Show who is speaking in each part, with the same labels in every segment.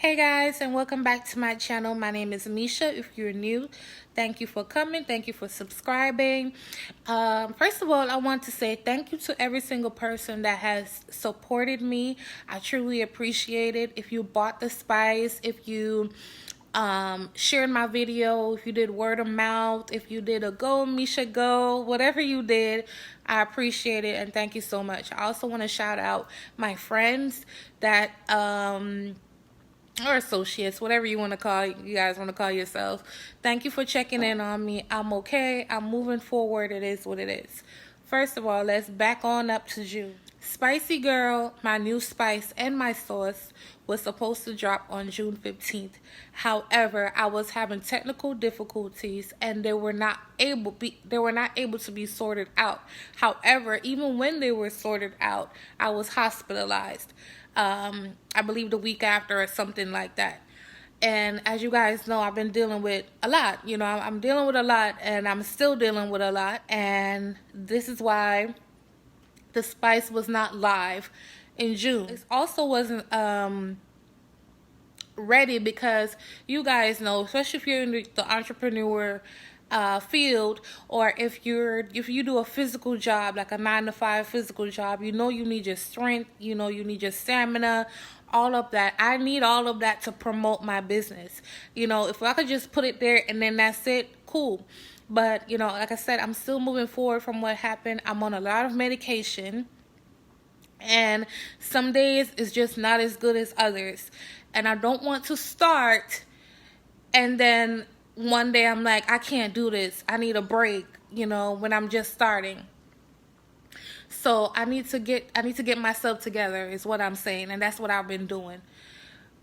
Speaker 1: Hey guys, and welcome back to my channel. My name is Misha. If you're new, thank you for coming. Thank you for subscribing. First of all, I want to say thank you to every single person that has supported me. I truly appreciate it. If you bought the spice, if you shared my video, if you did word of mouth, if you did a go Misha go, whatever you did, I appreciate it and thank you so much. I also want to shout out my friends that or associates, whatever you want to call, you guys want to call yourself. Thank you for checking in on me. I'm okay. I'm moving forward. It is what it is. First of all, let's back on up to June. Spicy Girl, my new spice and my sauce, was supposed to drop on June 15th. However, I was having technical difficulties and they were not able to be sorted out. However, even when they were sorted out, I was hospitalized. I believe the week after or something like that. And as you guys know, I've been dealing with a lot. You know, I'm dealing with a lot and I'm still dealing with a lot. And this is why the spice was not live in June. It also wasn't ready because you guys know, especially if you're in the entrepreneur field, or if you do a physical job, like a 9-to-5 physical job, you know you need your strength, you know you need your stamina, all of that. I need all of that to promote my business. You know, if I could just put it there and then that's it, cool. But you know, like I said, I'm still moving forward from what happened. I'm on a lot of medication and some days it's just not as good as others, and I don't want to start and then one day I'm like, I can't do this, I need a break, you know, when I'm just starting. So I need to get myself together is what I'm saying, and that's what I've been doing.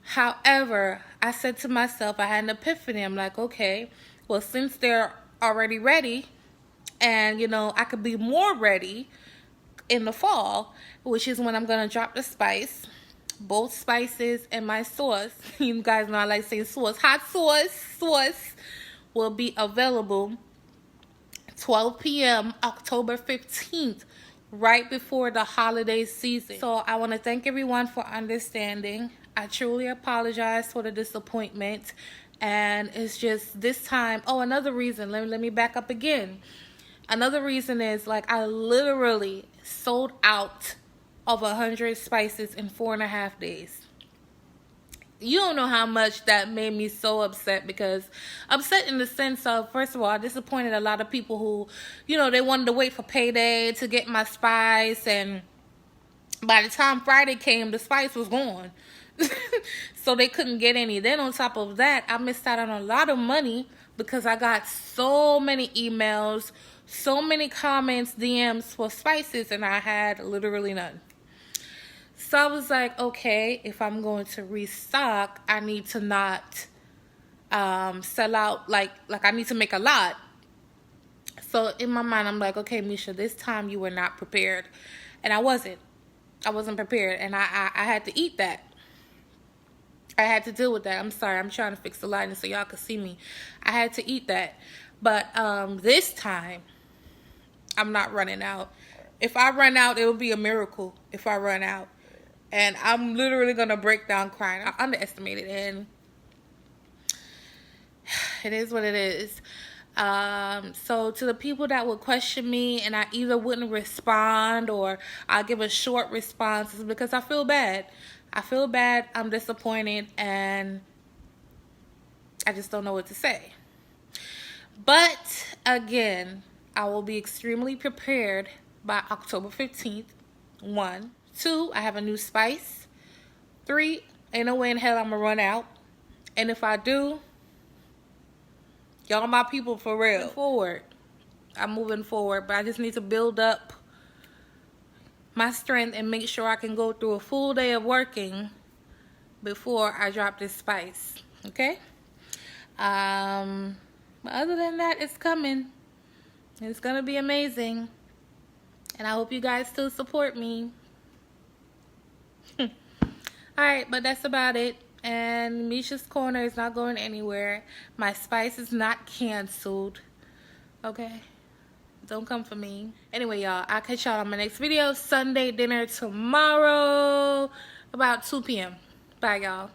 Speaker 1: However, I said to myself, I had an epiphany. I'm like, okay, well, since they're already ready and you know I could be more ready in the fall, which is when I'm gonna drop the spice, both spices and my sauce. You guys know I like saying sauce. Hot sauce will be available 12 p.m. October 15th, right before the holiday season. So I want to thank everyone for understanding. I truly apologize for the disappointment, and it's just this time. Oh, another reason, let me back up again. Another reason is, like, I literally sold out of 100 spices in 4.5 days. You don't know how much that made me so upset, because upset in the sense of, first of all, I disappointed a lot of people who, you know, they wanted to wait for payday to get my spice, and by the time Friday came, the spice was gone. So they couldn't get any. Then on top of that, I missed out on a lot of money because I got so many emails, so many comments, DMs for spices, and I had literally none. So I was like, okay, if I'm going to restock, I need to not sell out, like I need to make a lot. So in my mind, I'm like, okay, Misha, this time you were not prepared. And I wasn't prepared, and I had to eat that. I had to deal with that. I'm sorry, I'm trying to fix the lighting so y'all can see me. I had to eat that. But this time, I'm not running out. If I run out, it will be a miracle if I run out. And I'm literally going to break down crying. I underestimated, and it is what it is. So to the people that would question me and I either wouldn't respond or I'll give a short response, is because I feel bad. I feel bad, I'm disappointed, and I just don't know what to say. But again, I will be extremely prepared by October 15th. 1. 2, I have a new spice. 3, ain't no way in hell I'm gonna run out. And if I do, y'all my people for real. I'm moving forward, but I just need to build up my strength and make sure I can go through a full day of working before I drop this spice. Okay? But other than that, it's coming. It's gonna be amazing. And I hope you guys still support me. Alright, but that's about it. And Misha's Corner is not going anywhere. My spice is not canceled. Okay? Don't come for me. Anyway, y'all, I'll catch y'all on my next video. Sunday dinner tomorrow, about 2 p.m. Bye, y'all.